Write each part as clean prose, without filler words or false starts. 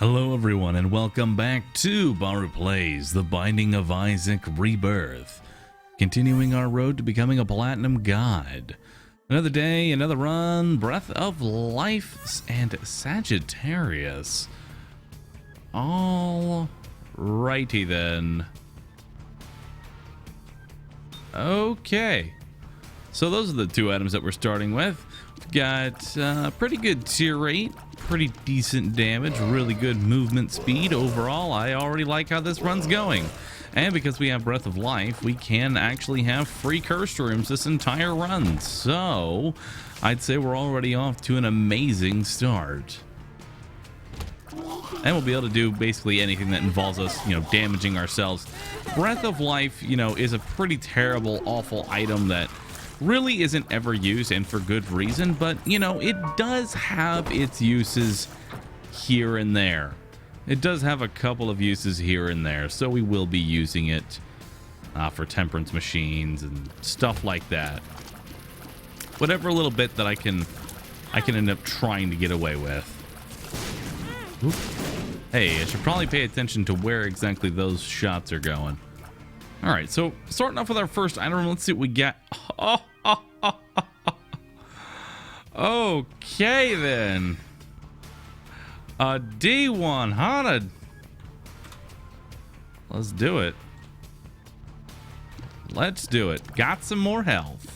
Hello everyone and welcome back to Baru Plays The Binding of Isaac Rebirth. Continuing our road to becoming a Platinum God. Another day, another run, Breath of Life and Sagittarius. All righty then. Okay. So those are the two items that we're starting with. We've got pretty good tier rate, pretty decent damage, really good movement speed. Overall, I already like how this run's going. And because we have Breath of Life, we can actually have free cursed rooms this entire run. So I'd say we're already off to an amazing start. And we'll be able to do basically anything that involves us, damaging ourselves. Breath of Life, is a pretty terrible, awful item that really isn't ever used, and for good reason, but it does have its uses here and there. It does have a couple of uses here and there, so we will be using it for temperance machines and stuff like that. Whatever little bit that I can end up trying to get away with. Oop. Hey, I should probably pay attention to where exactly those shots are going. All right, so starting off with our first item, let's see what we get. Okay then. A D100. Let's do it. Let's do it. Got some more health.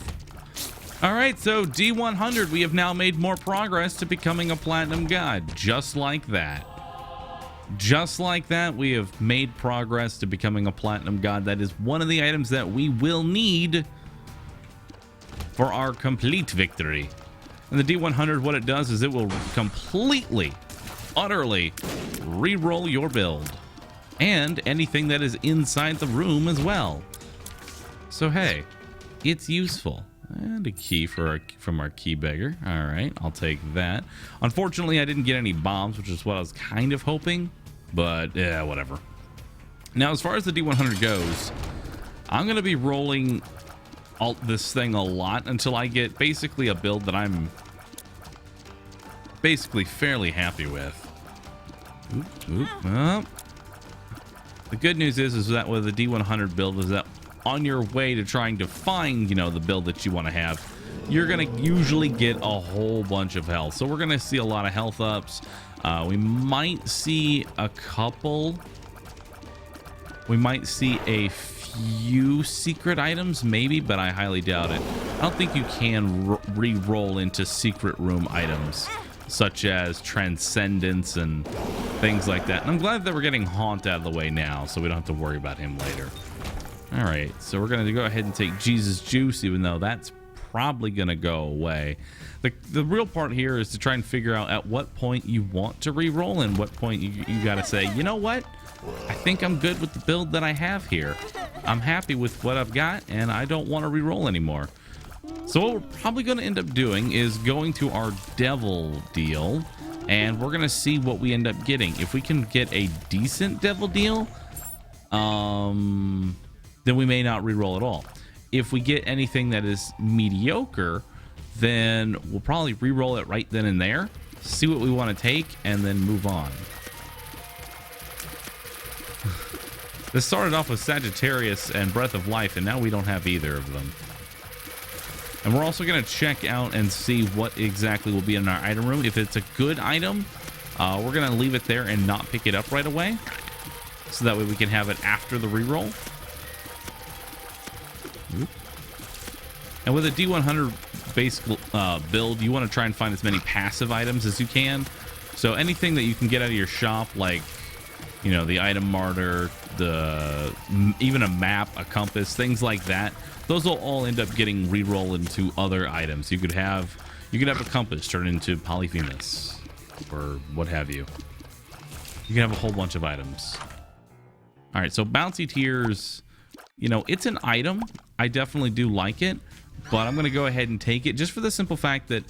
All right, so D100, we have now made more progress to becoming a Platinum God. Just like that. Just like that, we have made progress to becoming a Platinum God. That is one of the items that we will need for our complete victory. And the D100, what it does is it will completely, utterly re-roll your build. And anything that is inside the room as well. So hey, it's useful. And a key from our key beggar. All right, I'll take that. Unfortunately, I didn't get any bombs, which is what I was kind of hoping. But yeah, whatever. Now, as far as the D100 goes, I'm going to be rolling this thing a lot until I get basically a build that I'm basically fairly happy with. The good news is that with the D100 build is that on your way to trying to find, the build that you want to have, you're going to usually get a whole bunch of health. So we're going to see a lot of health ups. We might see a couple. We might see a few secret items, maybe, but I highly doubt it. I don't think you can re-roll into secret room items, such as Transcendence and things like that. And I'm glad that we're getting Haunt out of the way now, so we don't have to worry about him later. All right, so we're going to go ahead and take Jesus Juice, even though that's probably going to go away. The real part here is to try and figure out at what point you want to re-roll and what point you got to say, you know what? I think I'm good with the build that I have here. I'm happy with what I've got, and I don't want to re-roll anymore. So what we're probably going to end up doing is going to our devil deal, and we're going to see what we end up getting. If we can get a decent devil deal, then we may not re-roll at all. If we get anything that is mediocre, then we'll probably re-roll it right then and there, see what we want to take, and then move on. This started off with Sagittarius and Breath of Life, and now we don't have either of them. And we're also going to check out and see what exactly will be in our item room. If it's a good item, we're going to leave it there and not pick it up right away, so that way we can have it after the re-roll. And with a D100 base build, you want to try and find as many passive items as you can. So anything that you can get out of your shop, like, the item martyr, even a map, a compass, things like that, those will all end up getting re-rolled into other items. You could have a compass turn into Polyphemus or what have you. You can have a whole bunch of items. All right, so bouncy tears, it's an item. I definitely do like it, but I'm going to go ahead and take it just for the simple fact that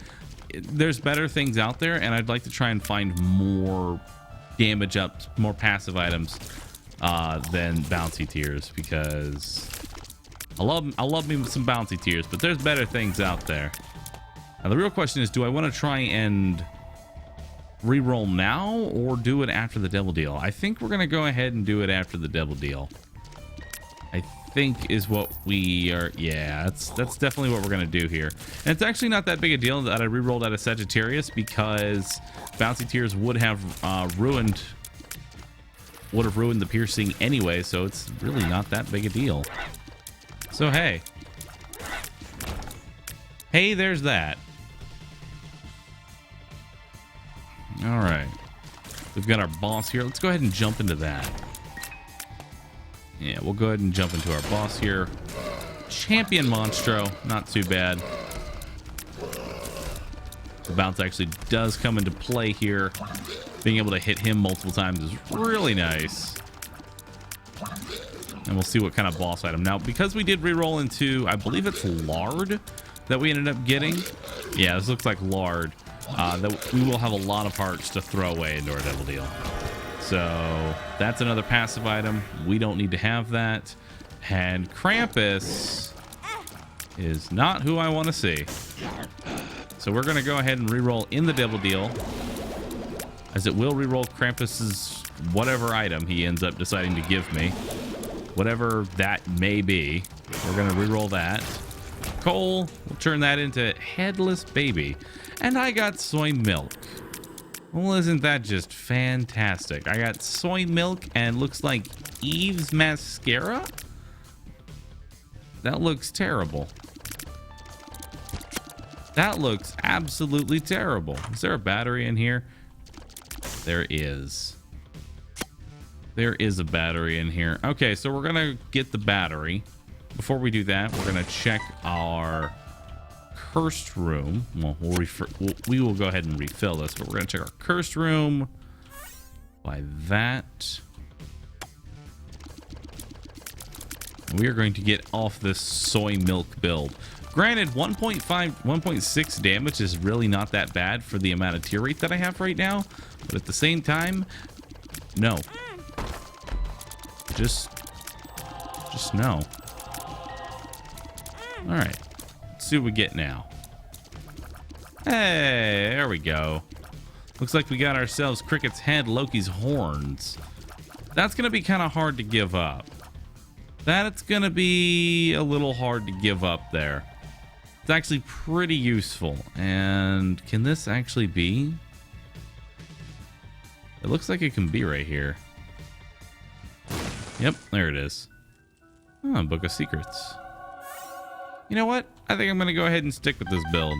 there's better things out there, and I'd like to try and find more damage up, more passive items than bouncy tears, because I love me some bouncy tears, but there's better things out there. Now the real question is, do I want to try and re-roll now or do it after the double deal? I think we're going to go ahead and do it after the double deal. I think is what we are. Yeah, that's definitely what we're going to do here. And it's actually not that big a deal that I re-rolled out of Sagittarius, because Bouncy Tears would have ruined the piercing anyway, so it's really not that big a deal. So hey, there's that. All right, we've got our boss here. Let's go ahead and jump into that. Yeah, we'll go ahead and jump into our boss here. Champion Monstro, not too bad. The bounce actually does come into play here. Being able to hit him multiple times is really nice. And we'll see what kind of boss item. Now, because we did reroll into, I believe it's lard that we ended up getting. Yeah, this looks like lard. That we will have a lot of hearts to throw away into our double deal. So that's another passive item. We don't need to have that. And Krampus is not who I want to see. So we're going to go ahead and reroll in the double deal, as it will reroll Krampus's whatever item he ends up deciding to give me. Whatever that may be. We're going to reroll that. Coal, we'll turn that into Headless Baby. And I got soy milk. Well, isn't that just fantastic? I got soy milk and looks like Eve's mascara? That looks terrible. That looks absolutely terrible. Is there a battery in here? There is. There is a battery in here. Okay, so we're gonna get the battery. Before we do that, we're gonna check our cursed room. Well, we will go ahead and refill this, but we're gonna check our cursed room by that. We are going to get off this soy milk build. Granted, 1.6 damage is really not that bad for the amount of tier rate that I have right now, but at the same time, no. Just no. All right, let's see what we get now. Hey, there we go. Looks like we got ourselves Cricket's head, Loki's horns. That's gonna be kind of hard to give up. That's gonna be a little hard to give up there. It's actually pretty useful. And can this actually be? It looks like it can be right here. Yep, there it is. Oh, Book of Secrets. You know what? I think I'm gonna go ahead and stick with this build.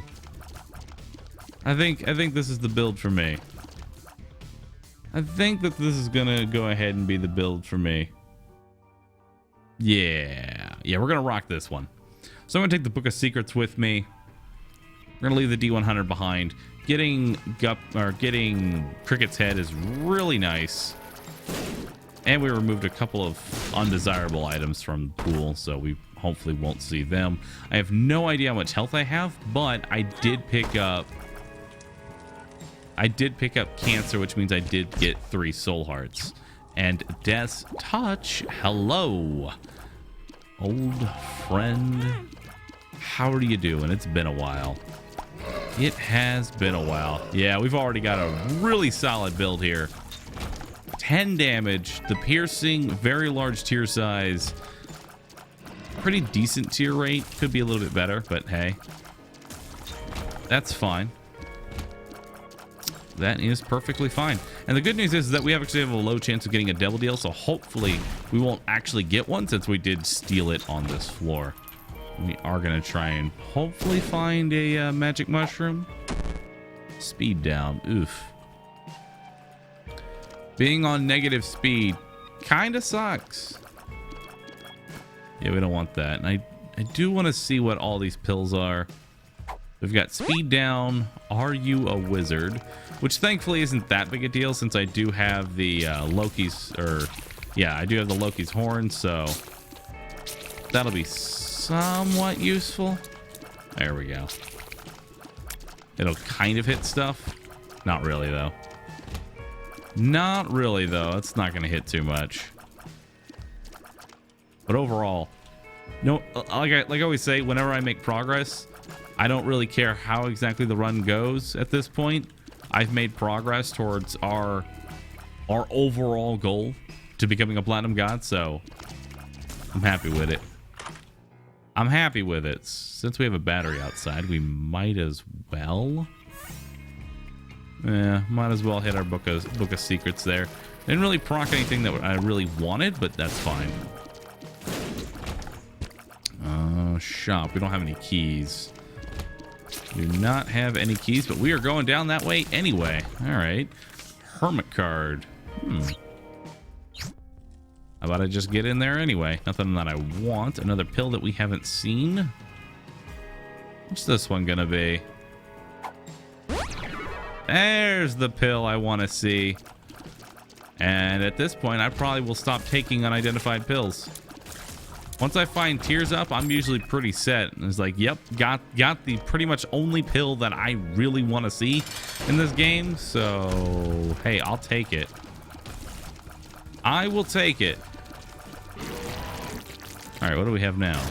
I think this is the build for me. I think that this is gonna go ahead and be the build for me. Yeah, we're gonna rock this one. So I'm gonna take the Book of Secrets with me. We're gonna leave the D100 behind. Getting Cricket's head is really nice. And we removed a couple of undesirable items from the pool, so we hopefully won't see them. I have no idea how much health I have, but I did pick up cancer, which means I did get 3 soul hearts. And Death's Touch, hello, old friend. How are you doing? It's been a while. It has been a while. Yeah, we've already got a really solid build here. 10 damage, the piercing, very large tier size, pretty decent tier rate. Could be a little bit better, but hey, that's fine. That is perfectly fine. And the good news is that we actually have a low chance of getting a double deal, so hopefully we won't actually get one, since we did steal it on this floor. We are going to try and hopefully find a magic mushroom. Speed down. Oof. Being on negative speed kind of sucks. Yeah, we don't want that. And I do want to see what all these pills are. We've got speed down. Are you a wizard? Which thankfully isn't that big a deal, since I do have the Loki's, I do have the Loki's horn, so that'll be somewhat useful. There we go. It'll kind of hit stuff. Not really though. Not really though. It's not going to hit too much. But overall, no, like I always say, whenever I make progress, I don't really care how exactly the run goes at this point. I've made progress towards our overall goal to becoming a platinum god, so I'm happy with it. I'm happy with it. Since we have a battery outside, we might as well. Yeah, might as well hit our book of secrets there. Didn't really proc anything that I really wanted, but that's fine. Shop. We don't have any keys. Do not have any keys, but we are going down that way anyway. All right. Hermit card. How about I just get in there anyway? Nothing that I want. Another pill that we haven't seen. What's this one gonna be? There's the pill I want to see. And at this point, I probably will stop taking unidentified pills. Once I find Tears Up, I'm usually pretty set. And it's like, yep, got the pretty much only pill that I really want to see in this game. So, hey, I'll take it. I will take it. All right, what do we have now?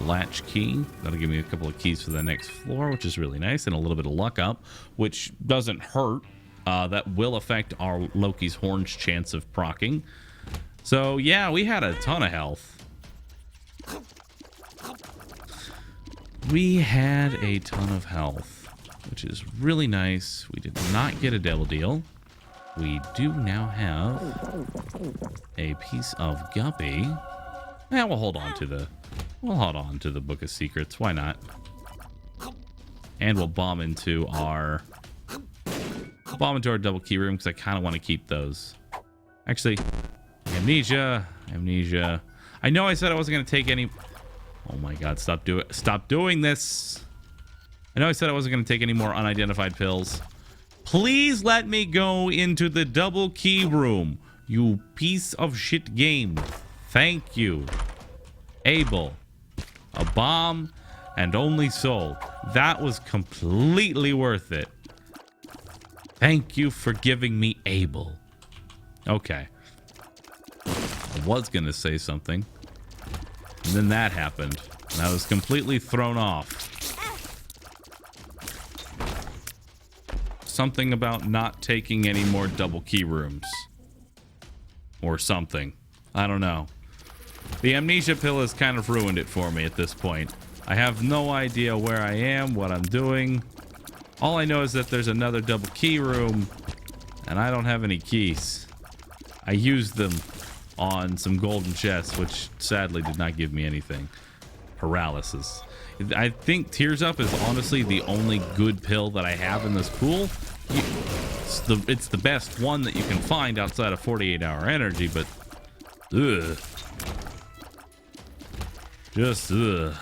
Latch key. That'll give me a couple of keys for the next floor, which is really nice. And a little bit of luck up, which doesn't hurt. That will affect our Loki's Horn's chance of proccing. So, yeah, we had a ton of health. We had a ton of health, which is really nice. We did not get a devil deal. We do now have a piece of guppy. Yeah, we'll hold on to the Book of Secrets. Why not? And we'll bomb into our double key room because I kind of want to keep those. Actually, amnesia. I know I said I wasn't going to take any. Oh my God! Stop doing this. I know I said I wasn't going to take any more unidentified pills. Please let me go into the double key room, you piece of shit game. Thank you. Abel, a bomb, and only soul. That was completely worth it. Thank you for giving me Abel. Okay. I was going to say something. And then that happened. And I was completely thrown off. Something about not taking any more double key rooms. Or something. I don't know. The amnesia pill has kind of ruined it for me at this point. I have no idea where I am, what I'm doing. All I know is that there's another double key room, and I don't have any keys. I used them on some golden chests, which sadly did not give me anything. Paralysis. I think Tears Up is honestly the only good pill that I have in this pool. It's the best one that you can find outside of 48-hour energy, but ugh. Just ugh.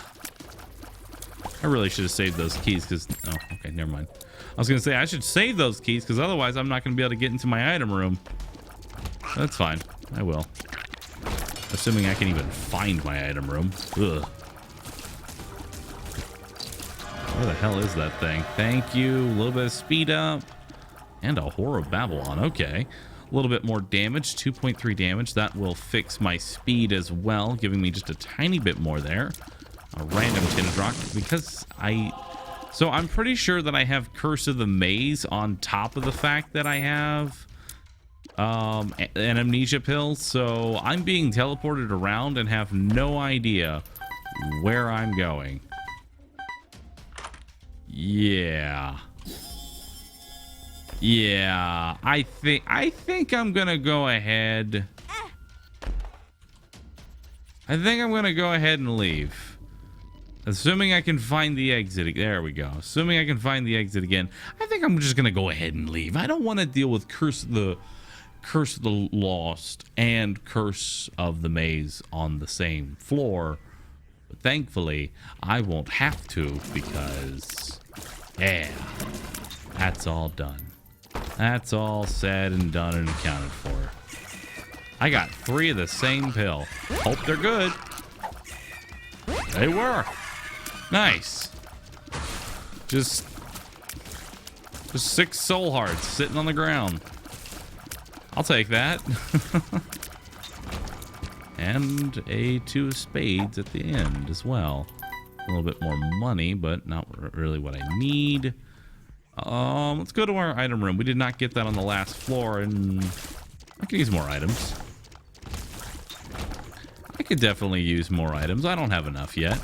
I really should have saved those keys because... Oh, okay, never mind. I was going to say I should save those keys because otherwise I'm not going to be able to get into my item room. That's fine. I will. Assuming I can even find my item room. Ugh. Where the hell is that thing? Thank you. A little bit of speed up. And a Whore of Babylon. Okay. A little bit more damage. 2.3 damage. That will fix my speed as well, giving me just a tiny bit more there. A random tinted rock. Because so I'm pretty sure that I have Curse of the Maze on top of the fact that I have an amnesia pill. So I'm being teleported around and have no idea where I'm going. Yeah. Yeah, I think I'm gonna go ahead. I think I'm gonna go ahead and leave. Assuming I can find the exit. There we go. Assuming I can find the exit again. I think I'm just gonna go ahead and leave. I don't want to deal with Curse of the Lost and Curse of the Maze on the same floor. But thankfully, I won't have to because, yeah, that's all done. That's all said and done and accounted for. I got 3 of the same pill. Hope they're good. They were. Nice. Just 6 soul hearts sitting on the ground. I'll take that. And a 2 of spades at the end as well. A little bit more money, but not really what I need. Let's go to our item room. We did not get that on the last floor, and I could use more items. I could definitely use more items. I don't have enough yet.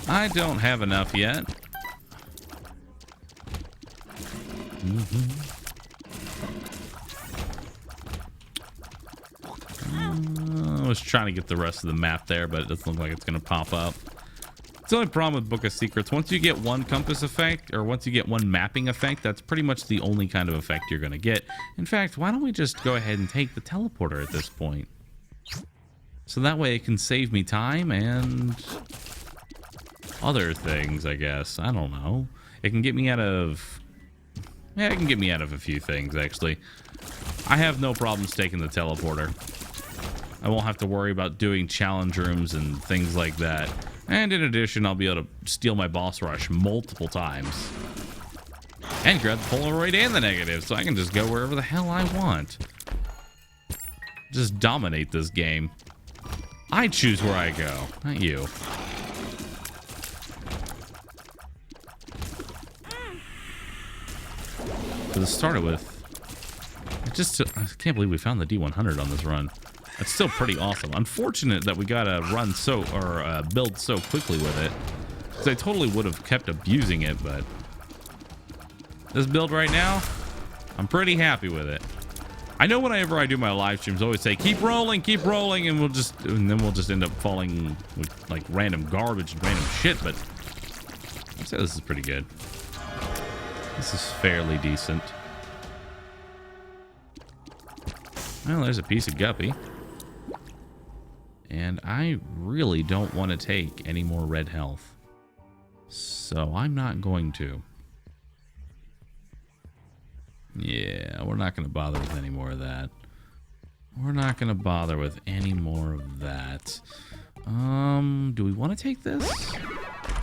I don't have enough yet. I was trying to get the rest of the map there, but it doesn't look like it's going to pop up. It's the only problem with Book of Secrets. Once you get one compass effect, or once you get one mapping effect, that's pretty much the only kind of effect you're going to get. In fact, why don't we just go ahead and take the teleporter at this point? So that way it can save me time and other things, I guess. I don't know. It can get me out of... Yeah, it can get me out of a few things, actually. I have no problems taking the teleporter. I won't have to worry about doing challenge rooms and things like that. And in addition, I'll be able to steal my boss rush multiple times. And grab the Polaroid and the negative, so I can just go wherever the hell I want. Just dominate this game. I choose where I go, not you. To start it with, I can't believe we found the D100 on this run. That's still pretty awesome. Unfortunate that we gotta build so quickly with it, because I totally would have kept abusing it, but this build right now, I'm pretty happy with it. I know whenever I do my live streams, I always say keep rolling, and then we'll just end up falling with like random garbage and random shit. But I'd say this is pretty good. This is fairly decent. Well, there's a piece of guppy. And I really don't want to take any more red health. So I'm not going to. Yeah, we're not going to bother with any more of that. We're not going to bother with any more of that. Do we want to take this?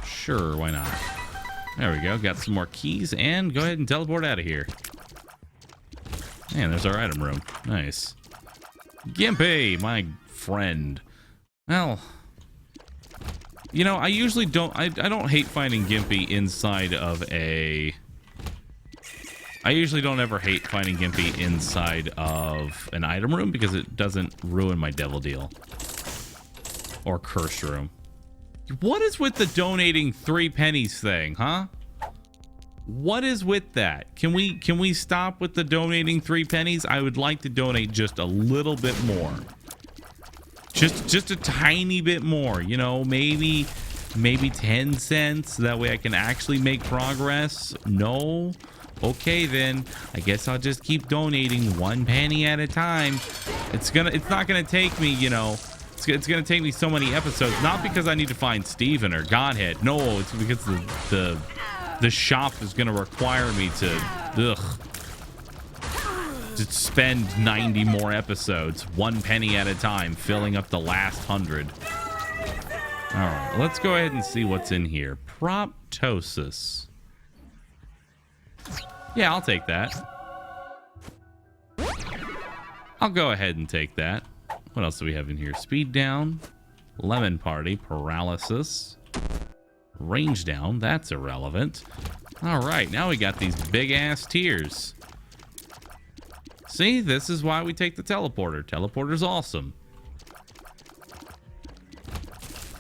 Sure, why not? There we go. Got some more keys, and go ahead and teleport out of here. And there's our item room. Nice. Gimpy, my friend. Well, you know, I usually don't... I don't hate finding Gimpy inside of a... I usually don't ever hate finding Gimpy inside of an item room because it doesn't ruin my devil deal. Or curse room. What is with the donating 3 pennies thing, huh? What is with that? Can we stop with the donating 3 pennies? I would like to donate just a little bit more. Just a tiny bit more, you know, maybe 10 cents. That way I can actually make progress. No? Okay, then I guess I'll just keep donating 1 penny at a time. It's not gonna take me, you know, it's gonna take me so many episodes, not because I need to find Steven or Godhead. No, it's because the shop is gonna require me to spend 90 more episodes, 1 penny at a time, filling up the last 100. All right, let's go ahead and see what's in here. Proptosis. Yeah, I'll take that. I'll go ahead and take that. What else do we have in here? Speed down, lemon party, paralysis, range down. That's irrelevant. All right, now we got these big ass tears. See, this is why we take the teleporter. Teleporter's awesome.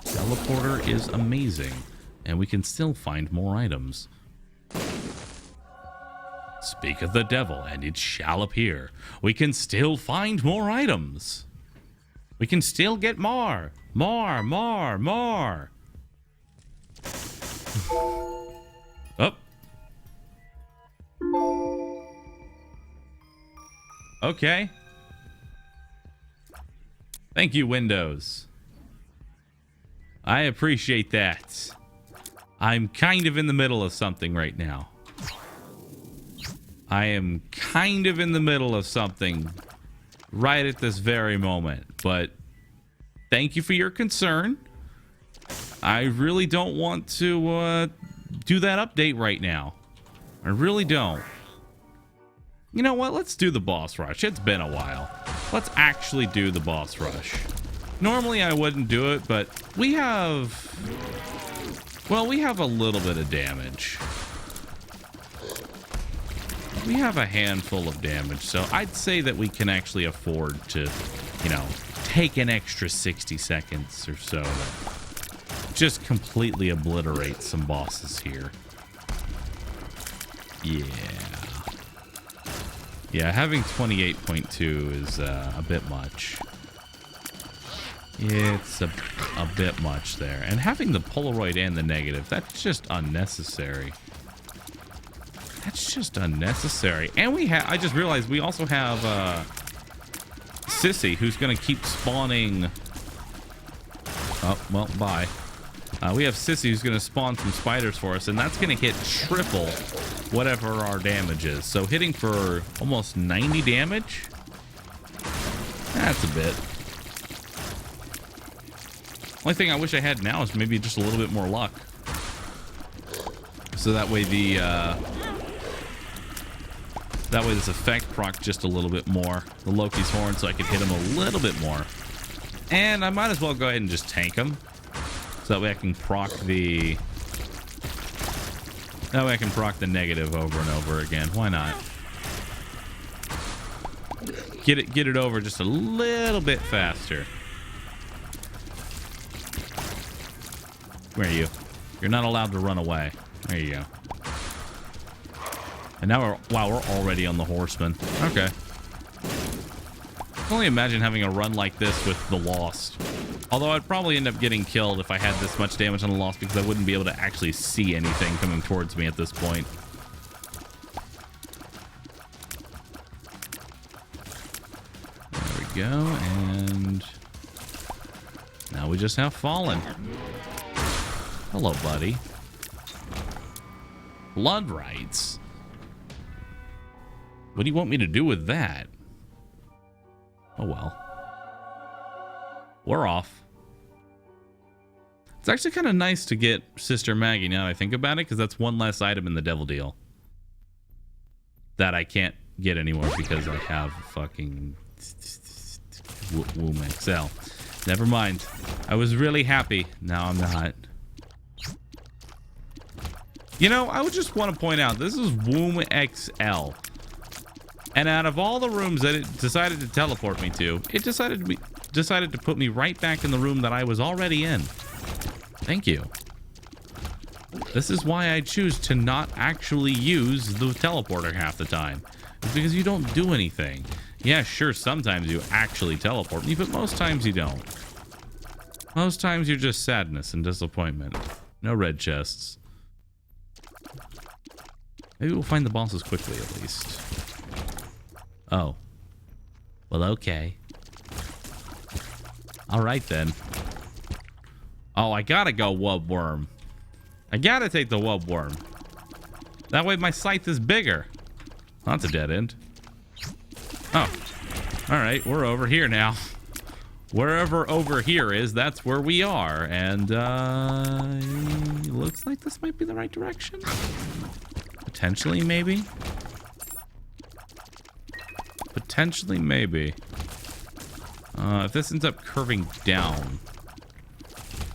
Teleporter is amazing, and we can still find more items. Speak of the devil, and it shall appear. We can still find more items. We can still get more. More. Up. Okay. Thank you, Windows. I appreciate that. I'm kind of in the middle of something right now. I am kind of in the middle of something right at this very moment, but thank you for your concern. I really don't want to do that update right now. I really don't. You know what? Let's do the boss rush. It's been a while. Let's actually do the boss rush. Normally I wouldn't do it, but we have... Well, we have a little bit of damage. We have a handful of damage, so I'd say that we can actually afford to, you know, take an extra 60 seconds or so to just completely obliterate some bosses here. Yeah. Yeah, having 28.2 is a bit much. It's a bit much there. And having the Polaroid and the negative, that's just unnecessary. That's just unnecessary. And I just realized we also have Sissy, who's going to keep spawning. Oh, well, bye. We have Sissy, who's going to spawn some spiders for us, and that's going to hit triple whatever our damage is. So hitting for almost 90 damage? That's a bit. Only thing I wish I had now is maybe just a little bit more luck. So that way this effect proc just a little bit more. The Loki's horn, so I could hit him a little bit more. And I might as well go ahead and just tank him. So that way I can proc the... That way I can proc the negative over and over again. Why not? Get it over just a little bit faster. Where are you? You're not allowed to run away. There you go. And now we're already on the horseman. Okay. I can only imagine having a run like this with the Lost. Although I'd probably end up getting killed if I had this much damage on the Lost, because I wouldn't be able to actually see anything coming towards me at this point. There we go, and now we just have Fallen. Hello, buddy. Blood rights. What do you want me to do with that? Oh well. We're off. It's actually kind of nice to get Sister Maggie now that I think about it, because that's one less item in the Devil Deal that I can't get anymore because I have fucking Womb XL. Never mind. I was really happy. Now I'm not. You know, I would just want to point out, this is Womb XL. And out of all the rooms that it decided to teleport me to, it decided to put me right back in the room that I was already in. Thank you. This is why I choose to not actually use the teleporter half the time. It's because you don't do anything. Yeah, sure, sometimes you actually teleport me, but most times you don't. Most times you're just sadness and disappointment. No red chests. Maybe we'll find the bosses quickly, at least. Oh. Well, okay. Alright, then. Oh, I gotta go Wub Worm. I gotta take the Wub Worm. That way my scythe is bigger. That's a dead end. Oh. Alright, we're over here now. Wherever over here is, that's where we are. And, looks like this might be the right direction. Potentially, maybe. Potentially, maybe. If this ends up curving down.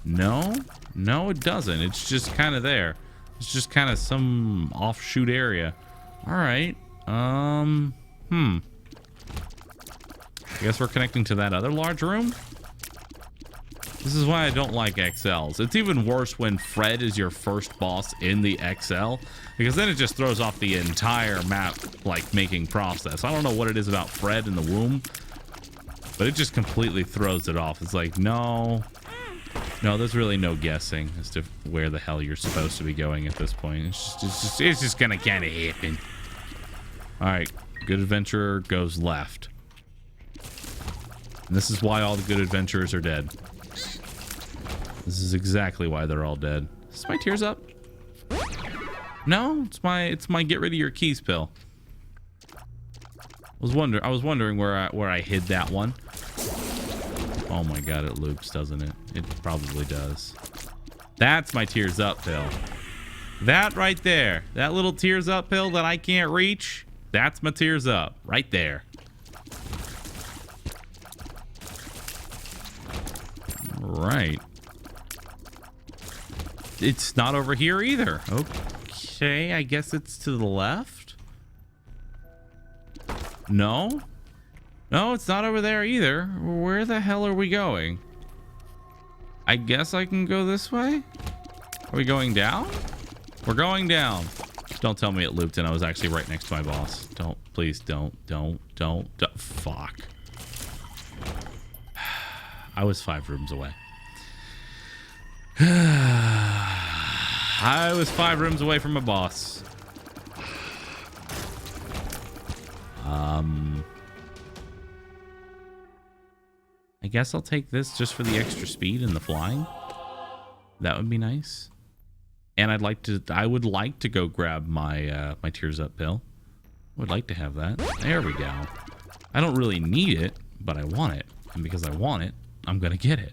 No? No, it doesn't. It's just kind of there. It's just kind of some offshoot area. Alright. I guess we're connecting to that other large room? This is why I don't like XLs. It's even worse when Fred is your first boss in the XL, because then it just throws off the entire map, like, making process. I don't know what it is about Fred in the womb, but it just completely throws it off. It's like, no, there's really no guessing as to where the hell you're supposed to be going at this point. It's just gonna kind of happen. All right, good adventurer goes left. And this is why all the good adventurers are dead. This is exactly why they're all dead. Is my tears up? No, it's my get rid of your keys pill. I was wondering where I hid that one. Oh my god, it loops, doesn't it? It probably does. That's my tears up pill. That right there, that little tears up pill that I can't reach, that's my tears up right there. Right. It's not over here either. Okay, I guess it's to the left. No? No, it's not over there either. Where the hell are we going? I guess I can go this way? Are we going down? We're going down. Don't tell me it looped and I was actually right next to my boss. Don't. Please don't. Fuck. I was 5 rooms away. I was 5 rooms away from my boss. I guess I'll take this just for the extra speed and the flying. That would be nice. And I would like to go grab my my tears up pill. Would like to have that. There we go. I don't really need it, but I want it. And because I want it, I'm gonna get it.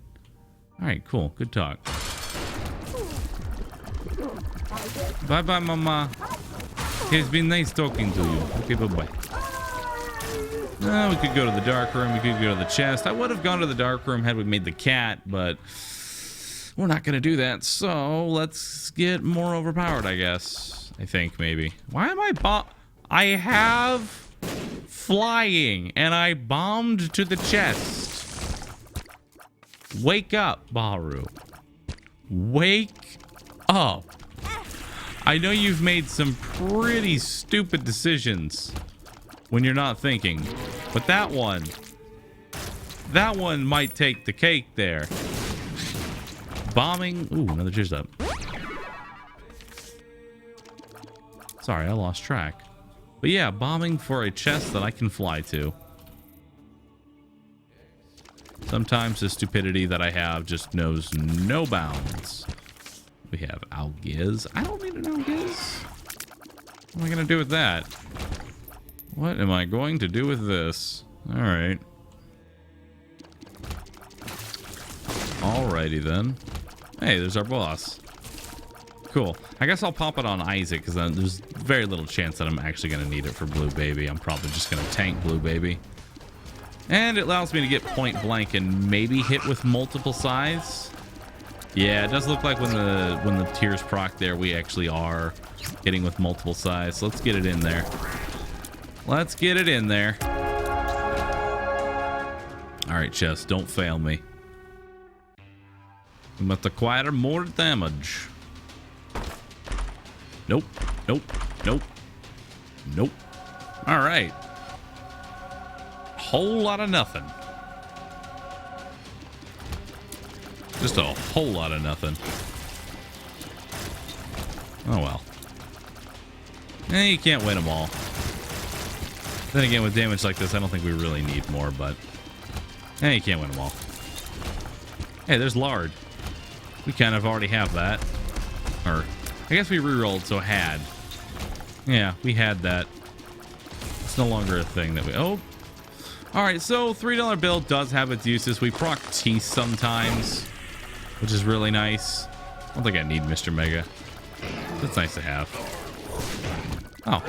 All right, cool. Good talk. Bye-bye, Mama. It's been nice talking to you. Okay, bye-bye. We could go to the dark room. We could go to the chest. I would have gone to the dark room had we made the cat, but we're not going to do that. So let's get more overpowered, I guess. I think, maybe. Why am I have flying, and I bombed to the chest. Wake up, Baharu. Wake up. I know you've made some pretty stupid decisions when you're not thinking, but that one might take the cake there. Bombing. Ooh, another cheers up. Sorry, I lost track. But yeah, bombing for a chest that I can fly to. Sometimes the stupidity that I have just knows no bounds. We have Algiz. I don't need an Algiz. What am I going to do with that? What am I going to do with this? All right. Alrighty then. Hey, there's our boss. Cool. I guess I'll pop it on Isaac because then there's very little chance that I'm actually going to need it for Blue Baby. I'm probably just going to tank Blue Baby. And it allows me to get point blank and maybe hit with multiple sides. Yeah, it does look like when the tears proc there, we actually are hitting with multiple sides. So let's get it in there. Let's get it in there. All right, chest, don't fail me. We must acquire more damage. Nope, nope, nope, nope. All right. Whole lot of nothing. Just a whole lot of nothing. Oh well. You can't win them all. Then again, with damage like this, I don't think we really need more, but you can't win them all. Hey, there's lard. We kind of already have that. Or, I guess we re-rolled, so had. Yeah, we had that. It's no longer a thing that we... Oh. Alright, so $3 bill does have its uses. We proc teeth sometimes, which is really nice. I don't think I need Mr. Mega. That's nice to have. Oh.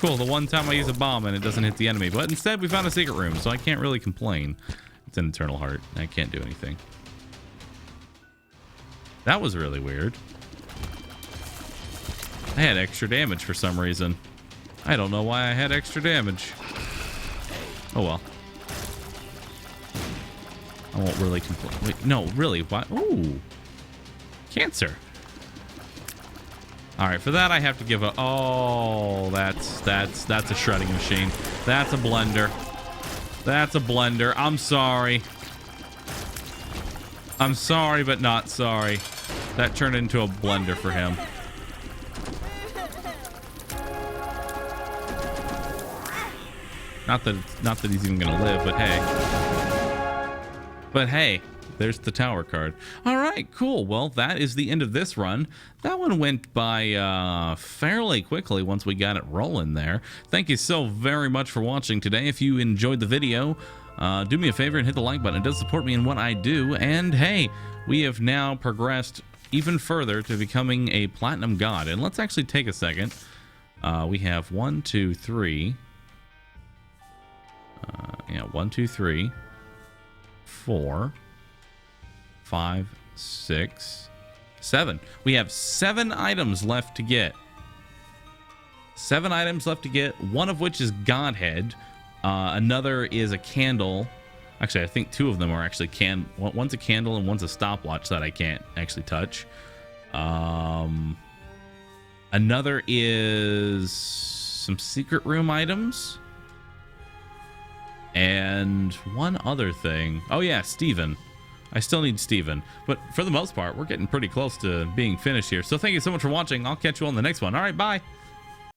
Cool, the one time I use a bomb and it doesn't hit the enemy. But instead, we found a secret room, so I can't really complain. It's an Eternal Heart. I can't do anything. That was really weird. I had extra damage for some reason. I don't know why I had extra damage. Oh well. I won't really complain. Wait, no, really? What? Ooh. Cancer. All right, for that I have to give a... Oh, that's a shredding machine. That's a blender. That's a blender. I'm sorry. I'm sorry, but not sorry. That turned into a blender for him. Not that he's even gonna live, but hey. But hey, there's the tower card. All right, cool. Well, that is the end of this run. That one went by fairly quickly once we got it rolling there. Thank you so very much for watching today. If you enjoyed the video, do me a favor and hit the like button. It does support me in what I do. And hey, we have now progressed even further to becoming a platinum god. And let's actually take a second. We have 1, 2, 3. Yeah, 1, 2, 3, 4, 5, 6, 7. We have 7 items left to get. 7 items left to get, one of which is Godhead, Another is a candle. Actually, I think two of them are actually one's a candle and one's a stopwatch that I can't actually touch. Another is some secret room items. And one other thing. Oh yeah, Steven. I still need Steven. But for the most part, we're getting pretty close to being finished here. So thank you so much for watching. I'll catch you on the next one. All right, bye.